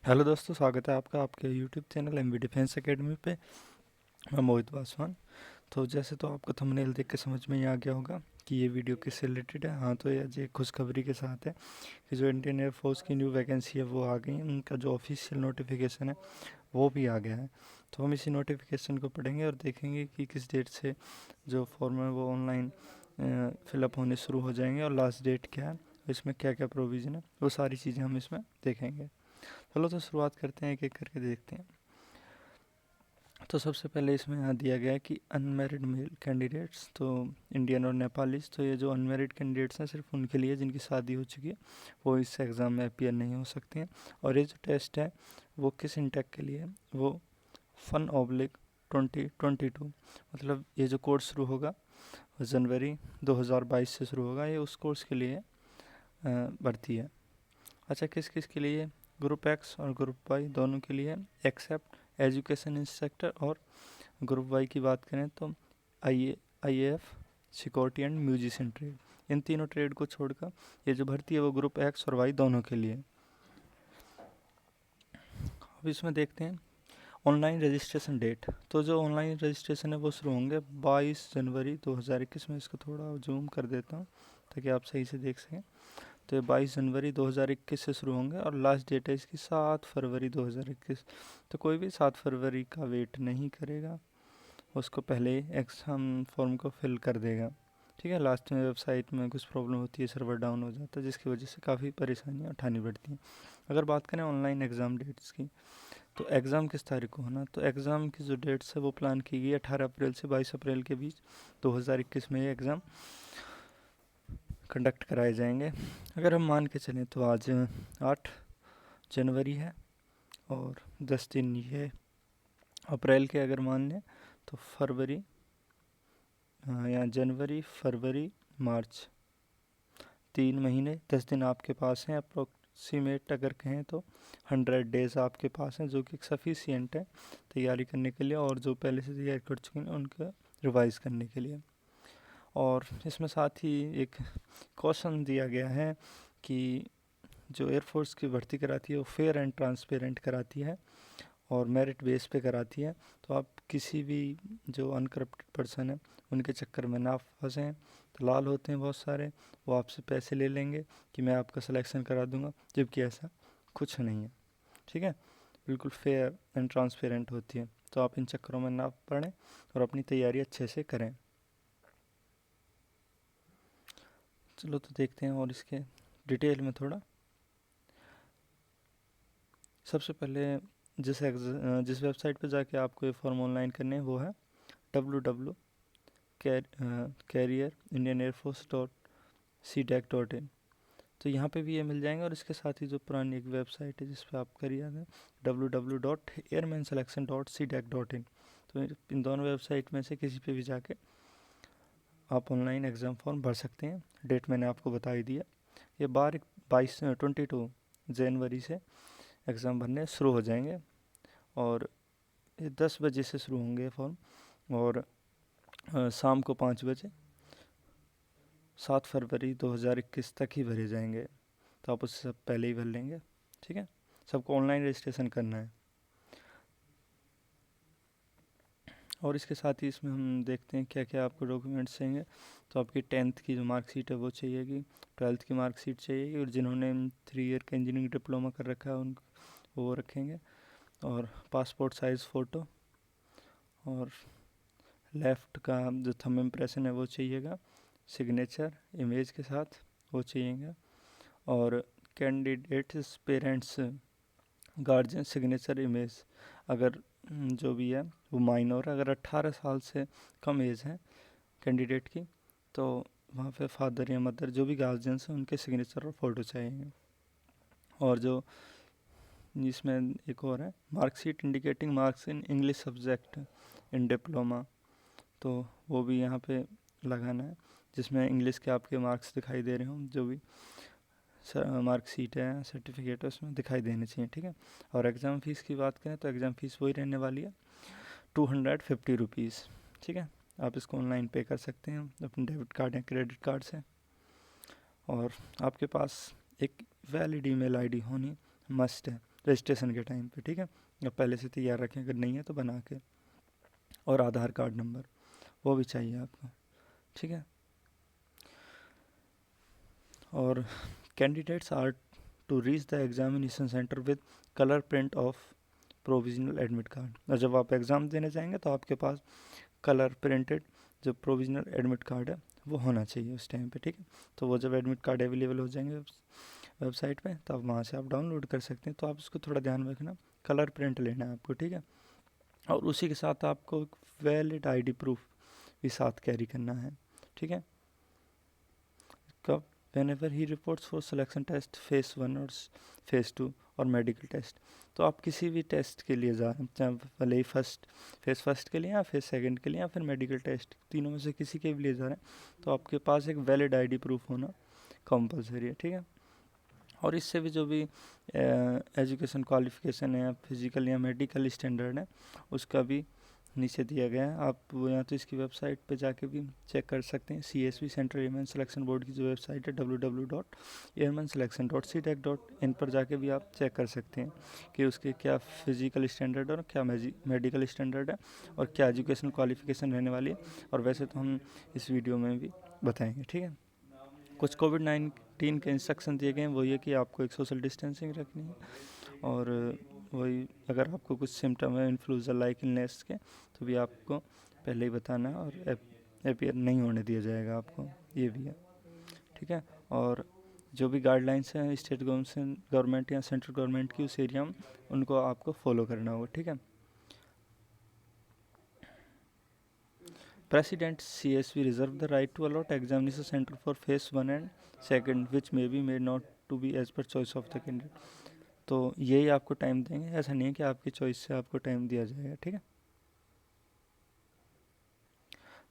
Hello दोस्तों, स्वागत है आपका आपके YouTube channel MV defence academy पे। मैं मोहित पासवान। तो जैसे तो आपको थंबनेल देख के समझ में ही आ गया होगा कि ये वीडियो किससे रिलेटेड है। हाँ, तो ये आज एक खुशखबरी के साथ है कि जो इंडियन एयरफोर्स की न्यू वैकेंसी है वो आ गई है। उनका जो ऑफिशियल नोटिफिकेशन है वो भी आ गया है। तो हम इसी नोटिफिकेशन को पढ़ेंगे और देखेंगे कि किस डेट से जो फॉर्म है वो ऑनलाइन फिलअप होने शुरू हो जाएंगे और लास्ट डेट क्या है, इसमें क्या क्या प्रोविज़न है, वो सारी चीज़ें हम इसमें देखेंगे। चलो तो शुरुआत करते हैं, एक एक करके देखते हैं। तो सबसे पहले इसमें यहाँ दिया गया है कि अनमेरिड मेल कैंडिडेट्स, तो इंडियन और नेपालीज, तो ये जो अनमेरिड कैंडिडेट्स हैं सिर्फ उनके लिए जिनकी शादी हो चुकी है, वो इस एग्ज़ाम में अपीयर नहीं हो सकते हैं। और ये जो टेस्ट है वो किस इंटेक के लिए है, वो फन ऑब्लिक 2022, मतलब ये जो कोर्स शुरू होगा जनवरी 2022 से शुरू होगा, ये उस कोर्स के लिए भर्ती है। अच्छा, किस किस के लिए? ग्रुप एक्स और ग्रुप वाई दोनों के लिए, एक्सेप्ट एजुकेशन इंस्ट्रक्टर। और ग्रुप वाई की बात करें तो I F, security and musician trade, इन तीनों ट्रेड को छोड़कर ये जो भर्ती है वो ग्रुप एक्स और वाई दोनों के लिए। अब इसमें देखते हैं ऑनलाइन रजिस्ट्रेशन डेट। तो जो ऑनलाइन रजिस्ट्रेशन है वो शुरू होंगे 22 जनवरी 2021 में। इसको थोड़ा जूम कर देता हूँ ताकि आप सही से देख सकें। तो ये 22 जनवरी 2021 से शुरू होंगे और लास्ट डेट है इसकी 7 फरवरी 2021। तो कोई भी 7 फरवरी का वेट नहीं करेगा, उसको पहले एग्ज़ाम फॉर्म को फिल कर देगा। ठीक है, लास्ट में वेबसाइट में कुछ प्रॉब्लम होती है, सर्वर डाउन हो जाता है, जिसकी वजह से काफ़ी परेशानियाँ उठानी पड़ती हैं। अगर बात करें ऑनलाइन एग्ज़ाम डेट्स की, तो एग्ज़ाम किस तारीख को होना, तो एग्ज़ाम की जो डेट्स है वो प्लान की गई 18 अप्रैल से 22 अप्रैल के बीच 2021 में ये एग्ज़ाम कंडक्ट कराए जाएंगे। अगर हम मान के चलें तो आज 8 जनवरी है और 10 दिन ये अप्रैल के अगर मान लें तो फरवरी, या जनवरी फरवरी मार्च, 3 महीने 10 दिन आपके पास हैं अप्रोक्सीमेट। अगर कहें तो 100 डेज़ आपके पास हैं, जो कि सफिशियंट है तैयारी करने के लिए, और जो पहले से तैयारी कर चुके हैं उनका रिवाइज़ करने के लिए। और इसमें साथ ही एक क्वेश्चन दिया गया है कि जो एयरफोर्स की भर्ती कराती है वो फेयर एंड ट्रांसपेरेंट कराती है और मेरिट बेस पे कराती है। तो आप किसी भी जो अनकरप्टेड पर्सन है उनके चक्कर में ना फंसें। दलाल होते हैं बहुत सारे, वो आपसे पैसे ले लेंगे कि मैं आपका सिलेक्शन करा दूंगा, जबकि ऐसा कुछ नहीं है। ठीक है, बिल्कुल फेयर एंड ट्रांसपेरेंट होती है। तो आप इन चक्करों में ना पड़ें और अपनी तैयारी अच्छे से करें। चलो तो देखते हैं और इसके डिटेल में थोड़ा। सबसे पहले जिस वेबसाइट पर जाके आपको ये फॉर्म ऑनलाइन करने हैं वो है www career Indian air force .cdac.in। तो यहाँ पे भी ये मिल जाएंगे और इसके साथ ही जो पुरानी एक वेबसाइट है जिस पे आप करिए है www.airmanselection.cdac.in। तो इन दोनों वेबसाइट में से किसी पे भी जाके आप ऑनलाइन एग्ज़ाम फॉर्म भर सकते हैं। डेट मैंने आपको बता ही दिया। ये 22 जनवरी से एग्ज़ाम भरने शुरू हो जाएंगे और ये 10 बजे से शुरू होंगे फॉर्म, और शाम को 5 बजे 7 फरवरी 2021 तक ही भरे जाएंगे। तो आप उससे सब पहले ही भर लेंगे। ठीक है, सबको ऑनलाइन रजिस्ट्रेशन करना है। और इसके साथ ही इसमें हम देखते हैं क्या क्या आपको डॉक्यूमेंट्स चाहिए। तो आपकी 10th की जो मार्कशीट है वो चाहिएगी, 12th की मार्कशीट चाहिएगी, और जिन्होंने 3 ईयर का इंजीनियरिंग डिप्लोमा कर रखा है उनको वो रखेंगे, और पासपोर्ट साइज़ फ़ोटो, और लेफ़्ट का जो थंब इम्प्रेशन है वो चाहिएगा, सिग्नेचर इमेज के साथ वो चाहिएगा, और candidates parents guardian signature image, अगर जो भी है वो माइनर, अगर 18 साल से कम एज है कैंडिडेट की तो वहाँ पे फादर या मदर जो भी गार्जियंस हैं उनके सिग्नेचर और फ़ोटो चाहिए। और जो इसमें एक और है marksheet indicating marks in English subject in diploma, तो वो भी यहाँ पे लगाना है, जिसमें इंग्लिश के आपके मार्क्स दिखाई दे रहे हों, जो भी मार्कशीट है सर्टिफिकेट है उसमें दिखाई देने चाहिए। ठीक है, और एग्ज़ाम फ़ीस की बात करें तो एग्ज़ाम फ़ीस वही रहने वाली है 250 रुपीज़। ठीक है, आप इसको ऑनलाइन पे कर सकते हैं अपने डेबिट कार्ड या क्रेडिट कार्ड से। और आपके पास एक वैलिड ईमेल आईडी होनी मस्ट है। रजिस्ट्रेशन के टाइम पे, ठीक है। अब पहले से तैयार रखें, अगर नहीं है तो बना के। और आधार कार्ड नंबर वो भी चाहिए आपको, ठीक है। और candidates are to reach the examination centre with colour print of provisional admit card. और जब आप एग्ज़ाम देने जाएंगे तो आपके पास कलर प्रिंटेड जो प्रोविजनल एडमिट कार्ड है वो होना चाहिए उस टाइम पे, ठीक है। तो वो जब एडमिट कार्ड अवेलेबल हो जाएंगे वेबसाइट पे, तो आप वहाँ से आप डाउनलोड कर सकते हैं। तो आप इसको थोड़ा ध्यान में रखना, कलर प्रिंट लेना है आपको, ठीक है। और उसी के साथ आपको वैलिड आईडी प्रूफ भी साथ कैरी करना है, ठीक है। कब? whenever he reports for selection test phase 1 और phase 2 और मेडिकल टेस्ट। तो आप किसी भी टेस्ट के लिए जा रहे हैं, चाहे भले ही फेज़ फर्स्ट के लिए या फेज़ सेकंड के लिए या फिर मेडिकल टेस्ट, तीनों में से किसी के भी लिए जा रहे हैं, तो आपके पास एक वैलिड आईडी प्रूफ होना कंपलसरी है, ठीक है। और इससे भी जो भी एजुकेशन क्वालिफिकेशन है, फिजिकल या मेडिकल स्टैंडर्ड है, उसका भी नीचे दिया गया है। आप या तो इसकी वेबसाइट पे जाके भी चेक कर सकते हैं। CSB central airman selection board की जो वेबसाइट है www.airmanselection.ctech.in पर जाके भी आप चेक कर सकते हैं कि उसके क्या फिजिकल स्टैंडर्ड है और क्या मेडिकल स्टैंडर्ड है और क्या एजुकेशन क्वालिफिकेशन रहने वाली है। और वैसे तो हम इस वीडियो में भी बताएंगे, ठीक है। कुछ कोविड-19 के इंस्ट्रक्शन दिए गए हैं, वो ये कि आपको एक सोशल डिस्टेंसिंग रखनी है। और वही, अगर आपको कुछ सिम्टम है इन्फ्लुएंजा लाइक इलनेस के, तो भी आपको पहले ही बताना है और अपीयर नहीं होने दिया जाएगा आपको, ये भी है, ठीक है। और जो भी गाइडलाइंस हैं स्टेट गवर्नमेंट या सेंट्रल गवर्नमेंट की उस एरिया में, उनको आपको फॉलो करना होगा, ठीक है। President CSV reserve the right to allot examination center for phase 1 and second which may be made not to be as per choice of the candidate। तो यही आपको टाइम देंगे, ऐसा नहीं है कि आपकी चॉइस से आपको टाइम दिया जाएगा, ठीक है।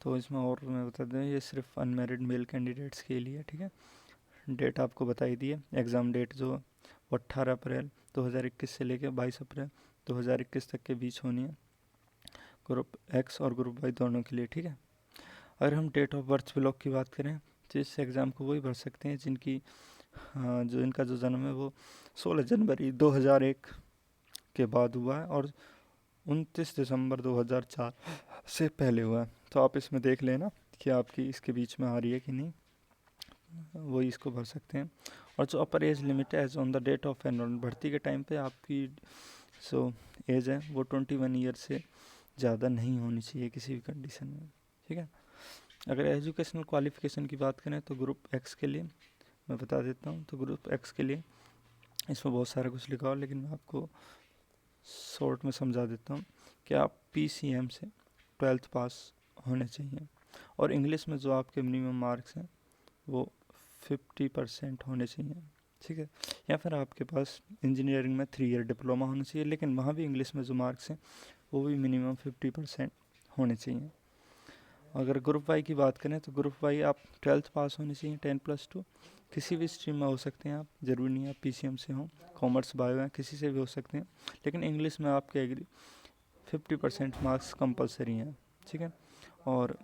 तो इसमें और मैं बता दें, ये सिर्फ अनमेरिड मेल कैंडिडेट्स के लिए, ठीक है। डेट आपको बताई दी है, एग्ज़ाम डेट जो 18 अप्रैल 2021 से लेकर 22 अप्रैल 2021 तक के बीच होनी है, ग्रुप एक्स और ग्रुप वाई दोनों के लिए, ठीक है। अगर हम डेट ऑफ बर्थ ब्लॉक की बात करें तो इस एग्ज़ाम को वही भर सकते हैं जिनकी जो इनका जो जन्म है वो 16 जनवरी 2001 के बाद हुआ है और 29 दिसंबर 2004 से पहले हुआ है। तो आप इसमें देख लेना कि आपकी इसके बीच में आ रही है कि नहीं, वही इसको भर सकते हैं। और जो अपर एज लिमिट है age on the date of enrolment, भर्ती के टाइम पे आपकी जो एज है वो 21 ईयर से ज़्यादा नहीं होनी चाहिए किसी भी कंडीशन में, ठीक है। अगर एजुकेशनल क्वालिफ़िकेशन की बात करें तो ग्रुप एक्स के लिए मैं बता देता हूँ। तो ग्रुप एक्स के लिए इसमें बहुत सारा कुछ लिखा हो, लेकिन मैं आपको शॉर्ट में समझा देता हूँ कि आप PCM से 12th पास होने चाहिए और इंग्लिश में जो आपके मिनिमम मार्क्स हैं वो 50% होने चाहिए, ठीक है। या फिर आपके पास इंजीनियरिंग में 3 ईयर डिप्लोमा होना चाहिए, लेकिन वहाँ भी इंग्लिश में जो मार्क्स हैं वो भी मिनिमम 50% होने चाहिए। अगर ग्रुप वाई की बात करें तो ग्रुप वाई आप 12th पास होनी चाहिए, 10+2 किसी भी स्ट्रीम में हो सकते हैं आप, ज़रूरी नहीं आप PCM से हों, कॉमर्स बायो हैं किसी से भी हो सकते हैं, लेकिन इंग्लिश में आपके एग्री 50% मार्क्स कंपलसरी हैं, ठीक है। और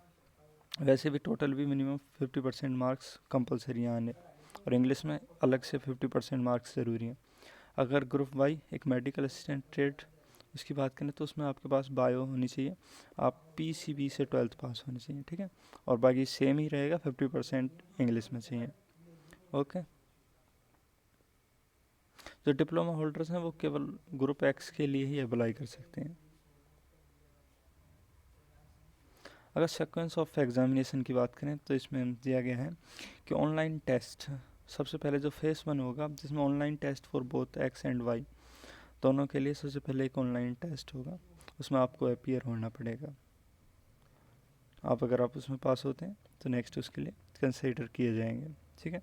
वैसे भी टोटल भी मिनिमम 50% मार्क्स कंपलसरी आने और इंग्लिश में अलग से 50% मार्क्स ज़रूरी हैं। अगर ग्रुप वाई एक मेडिकल असिस्टेंट ट्रेड उसकी बात करें तो उसमें आपके पास बायो होनी चाहिए, आप PCB से 12th पास होनी चाहिए, ठीक है। और बाकी सेम ही रहेगा, 50% इंग्लिश में चाहिए, ओके। जो डिप्लोमा होल्डर्स हैं वो केवल ग्रुप एक्स के लिए ही अप्लाई कर सकते हैं। अगर सीक्वेंस ऑफ एग्जामिनेशन की बात करें तो इसमें दिया गया है कि ऑनलाइन टेस्ट सबसे पहले जो फेज़ 1 होगा जिसमें online test for both X and Y दोनों के लिए सबसे पहले एक ऑनलाइन टेस्ट होगा, उसमें आपको अपीयर होना पड़ेगा। अगर आप उसमें पास होते हैं तो नेक्स्ट उसके लिए कंसिडर किए जाएंगे, ठीक है।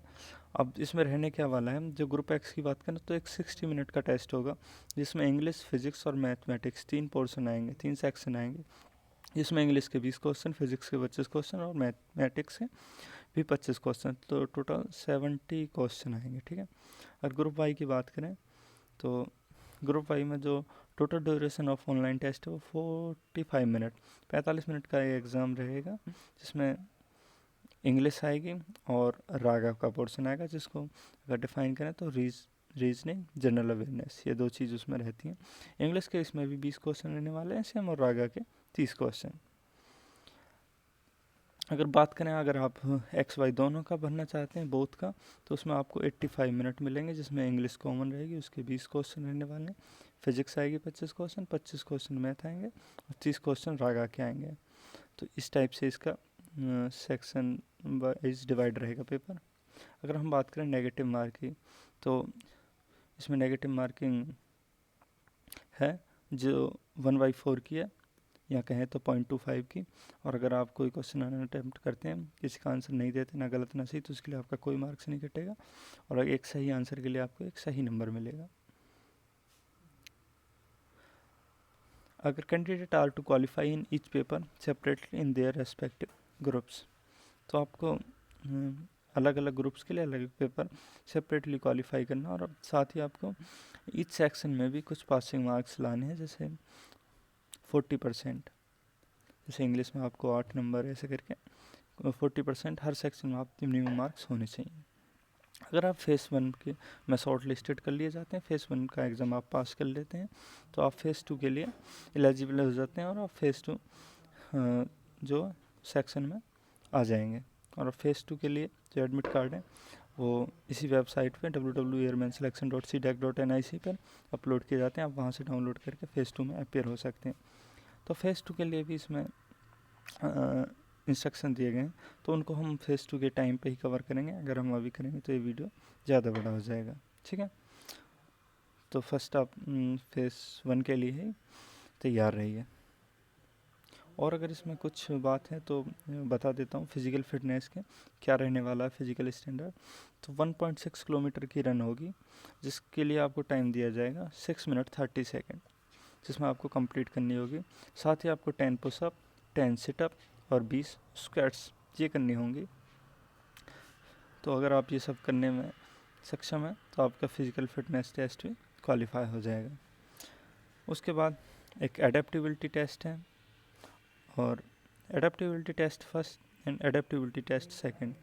अब इसमें रहने क्या वाला है, जो ग्रुप एक्स की बात करें तो एक 60 मिनट का टेस्ट होगा जिसमें इंग्लिश, फिजिक्स और मैथमेटिक्स 3 पोर्शन आएंगे, 3 सेक्शन आएंगे, जिसमें इंग्लिश के 20 क्वेश्चन, फिजिक्स के 25 क्वेश्चन और मैथमेटिक्स के भी 25 क्वेश्चन, तो टोटल 70 क्वेश्चन आएंगे, ठीक है। और ग्रुप वाई की बात करें तो ग्रुप वाई में जो total duration of online test है वो 45 मिनट 45 मिनट का ये एग्ज़ाम रहेगा, जिसमें इंग्लिश आएगी और रागा का पोर्शन आएगा, जिसको अगर डिफाइन करें तो रीजनिंग, जनरल अवेयरनेस, ये 2 चीज़ उसमें रहती हैं। इंग्लिश के इसमें भी 20 क्वेश्चन रहने वाले हैं सेम, और रागा के 30 क्वेश्चन। अगर बात करें, अगर आप एक्स वाई दोनों का भरना चाहते हैं, बोथ का, तो उसमें आपको 85 मिनट मिलेंगे, जिसमें इंग्लिश कॉमन रहेगी, उसके 20 क्वेश्चन रहने वाले हैं। फिजिक्स आएगी 25 क्वेश्चन, 25 क्वेश्चन मैथ आएंगे, और 30 क्वेश्चन रागा के आएंगे। तो इस टाइप से इसका सेक्शन वाइज डिवाइड रहेगा पेपर। अगर हम बात करें नेगेटिव मार्क की, तो इसमें नेगेटिव मार्किंग है जो 1/4 की है, या कहें तो 0.25 की। और अगर आप कोई क्वेश्चन अटेम्प्ट करते हैं, किसी का आंसर नहीं देते, ना गलत ना सही, तो उसके लिए आपका कोई मार्क्स नहीं कटेगा, और एक सही आंसर के लिए आपको एक सही नंबर मिलेगा। अगर candidate are to qualify in each paper separately in their respective groups, तो आपको अलग अलग ग्रुप्स के लिए अलग अलग पेपर सेपरेटली क्वालिफाई करना, और साथ ही आपको ईच सेक्शन में भी कुछ पासिंग मार्क्स लाने हैं, जैसे 40%, जैसे इंग्लिश में आपको 8 नंबर ऐसे करके 40% हर सेक्शन में आपके मिनिमम मार्क्स होने चाहिए। अगर आप फेस 1 के में शॉर्ट लिस्टेड कर लिए जाते हैं, फेस 1 का एग्ज़ाम आप पास कर लेते हैं, तो आप फेस 2 के लिए एलिजिबल हो जाते हैं, और आप फेस 2 जो सेक्शन में आ जाएंगे। और फेस 2 के लिए जो एडमिट कार्ड है, वो इसी वेबसाइट पे www.airmanselection.cdac.nic पर अपलोड किए जाते हैं, आप वहाँ से डाउनलोड करके फेस 2 में अपेयर हो सकते हैं। तो फेस 2 के लिए भी इसमें इंस्ट्रक्शन दिए गए हैं, तो उनको हम फेस 2 के टाइम पे ही कवर करेंगे। अगर हम अभी करेंगे तो ये वीडियो ज़्यादा बड़ा हो जाएगा, ठीक है। तो फर्स्ट आप फेस 1 के लिए ही तैयार रहिए। और अगर इसमें कुछ बात है तो बता देता हूँ। फिज़िकल फिटनेस के क्या रहने वाला है फिज़िकल स्टैंडर्ड, तो 1.6 किलोमीटर की रन होगी, जिसके लिए आपको टाइम दिया जाएगा 6 मिनट 30 सेकेंड, जिसमें आपको कंप्लीट करनी होगी। साथ ही आपको 10 पुशअप, 10 सिटअप और 20 स्क्वाट्स ये करनी होंगी। तो अगर आप ये सब करने में सक्षम है, तो आपका फिज़िकल फिटनेस टेस्ट भी क्वालिफाई हो जाएगा। उसके बाद एक एडेप्टिबिलिटी टेस्ट है, और adaptability test first and adaptability test second.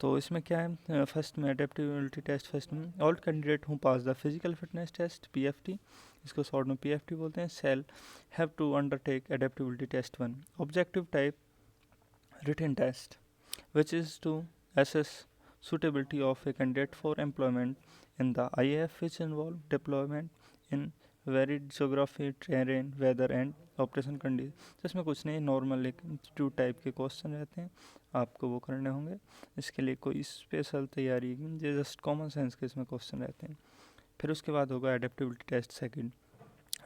तो इसमें क्या है, फर्स्ट में एडेप्टिबिलिटी टेस्ट फर्स्ट में all candidate who pass the physical fitness test PFT, इसको शॉर्ट में PFT बोलते हैं, shall have to undertake adaptability test 1 objective type written test which is to assess suitability of a candidate for employment in the IAF, which involve deployment in varied geography, terrain, weather and operation condition। तो इसमें कुछ नहीं, normal एक institute type के question रहते हैं, आपको वो करने होंगे। इसके लिए कोई स्पेशल तैयारी, ये जस्ट कॉमन सेंस के इसमें क्वेश्चन रहते हैं। फिर उसके बाद होगा एडेप्टिबिलिटी टेस्ट सेकंड।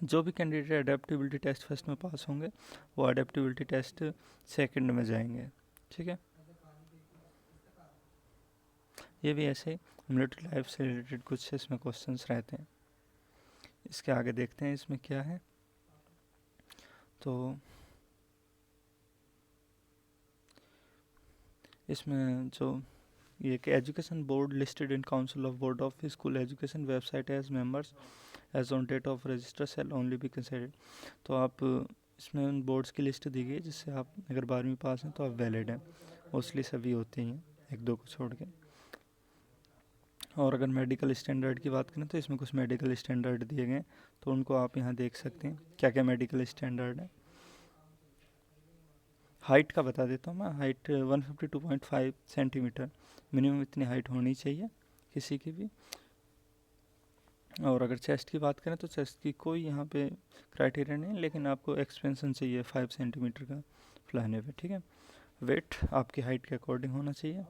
जो भी कैंडिडेट एडेप्टिबिलिटी टेस्ट फर्स्ट में पास होंगे, वो एडेप्टिबिलिटी टेस्ट सेकंड में जाएंगे, ठीक है। ये भी ऐसे ही मिलिट्री लाइफ से रिलेटेड कुछ इसमें क्वेश्चंस रहते हैं। इसके आगे देखते हैं इसमें क्या है। तो इसमें जो ये कि education board listed in council of board of school education website as members as on date of register shall only be considered. तो आप इसमें उन बोर्ड्स की लिस्ट दी गई है, जिससे आप अगर 12वीं पास हैं तो आप वैलिड हैं, मोस्टली सभी होते हैं, एक दो को छोड़ के। और अगर मेडिकल स्टैंडर्ड की बात करें, तो इसमें कुछ मेडिकल स्टैंडर्ड दिए गए, तो उनको आप यहाँ देख सकते हैं क्या क्या मेडिकल स्टैंडर्ड है। हाइट का बता देता हूँ मैं, हाइट 152.5 सेंटीमीटर मिनिमम इतनी हाइट होनी चाहिए किसी की भी। और अगर चेस्ट की बात करें, तो चेस्ट की कोई यहाँ पे क्राइटेरिया नहीं, लेकिन आपको एक्सपेंशन चाहिए 5 सेंटीमीटर का फुलाने पे, ठीक है। वेट आपकी हाइट के अकॉर्डिंग होना चाहिए,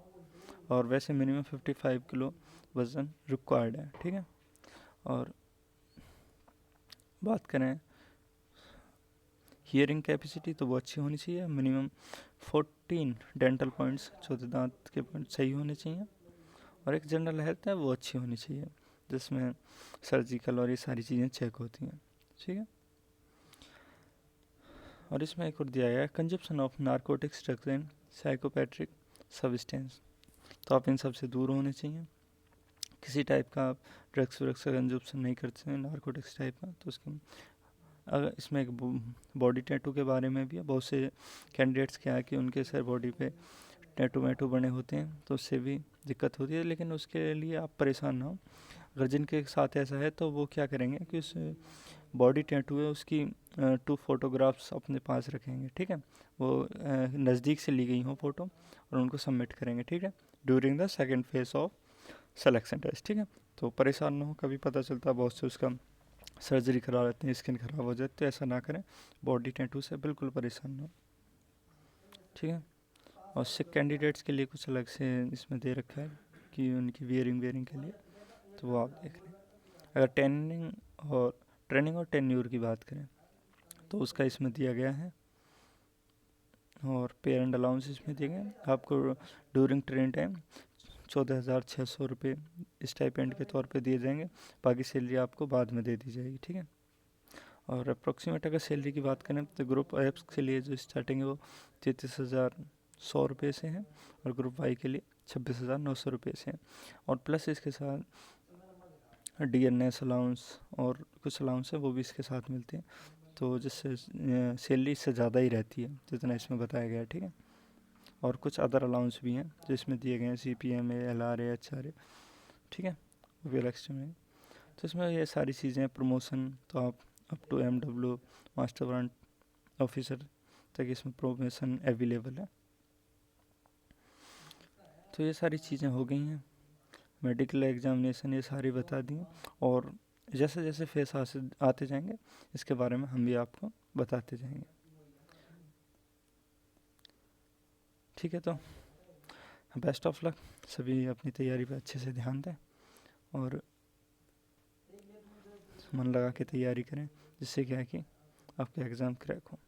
और वैसे मिनिमम 55 किलो वज़न रिक्वायर्ड है, ठीक है। और बात करें हियरिंग कैपेसिटी, तो वो अच्छी होनी चाहिए, मिनिमम 14 डेंटल पॉइंट्स, चौथे दांत के पॉइंट सही होने चाहिए। और एक जनरल हेल्थ है, वो अच्छी होनी चाहिए, जिसमें सर्जिकल और ये सारी चीज़ें चेक होती हैं, ठीक है। और इसमें एक और दिया गया है consumption of narcotics drugs and psychotropic substance. तो आप इन सब से दूर होने चाहिए, किसी टाइप का आप ड्रग्स व्रग्स का कंजप्शन नहीं करते हैं, नारकोटिक्स टाइप का। तो उसके अगर इसमें एक बॉडी टैटू के बारे में भी है, बहुत से कैंडिडेट्स क्या है कि उनके सर बॉडी पे टैटू वैटू बने होते हैं, तो उससे भी दिक्कत होती है, लेकिन उसके लिए आप परेशान ना हो। अगर जिनके साथ ऐसा है तो वो क्या करेंगे कि उस बॉडी टैटू है उसकी 2 फोटोग्राफ्स अपने पास रखेंगे, ठीक है। वो नज़दीक से ली गई हों फ़ोटो, और उनको सबमिट करेंगे, ठीक है, during the second phase of selection test, ठीक है। तो परेशान ना हो, कभी पता चलता बहुत से उसका सर्जरी करा लेते हैं, स्किन ख़राब हो जाती है, तो ऐसा ना करें। बॉडी टैटू से बिल्कुल परेशान ना हो, ठीक है। और सिक कैंडिडेट्स के लिए कुछ अलग से इसमें दे रखा है कि उनकी वेयरिंग के लिए, तो वो आप देख लें। अगर ट्रेनिंग और टेन्यूर की बात करें तो उसका इसमें दिया गया है, और पेरेंट अलाउंस इसमें दिए गए आपको। ड्यूरिंग ट्रेनिंग टाइम 14,600 रुपये स्टाइपेंड के तौर पे दिए जाएंगे, बाकी सैलरी आपको बाद में दे दी जाएगी, ठीक है। और अप्रोक्सीमेट अगर सैलरी की बात करें तो ग्रुप एप्स के लिए जो स्टार्टिंग है वो 33,100 रुपये से है, और ग्रुप वाई के लिए 26,900 रुपये से है, और प्लस इसके साथ DNS अलाउंस और कुछ अलाउंस है वो भी इसके साथ मिलते हैं, तो जिससे सैलरी इससे ज़्यादा ही रहती है जितना इसमें बताया गया है, ठीक है। और कुछ अदर अलाउंस भी हैं जो इसमें दिए गए हैं, CPMA, LRA, HRA, ठीक है, वो भी अलग से में। तो इसमें ये सारी चीज़ें, प्रमोशन तो आप up to MW master brand officer तक इसमें प्रमोशन अवेलेबल है। तो ये सारी चीज़ें हो गई हैं, मेडिकल एग्जामिनेशन ये सारी बता दी, और जैसे जैसे फेस आते जाएंगे इसके बारे में हम भी आपको बताते जाएंगे, ठीक है। तो बेस्ट ऑफ लक, सभी अपनी तैयारी पे अच्छे से ध्यान दें और मन लगा के तैयारी करें, जिससे क्या है कि आपका एग्ज़ाम क्रैक हो।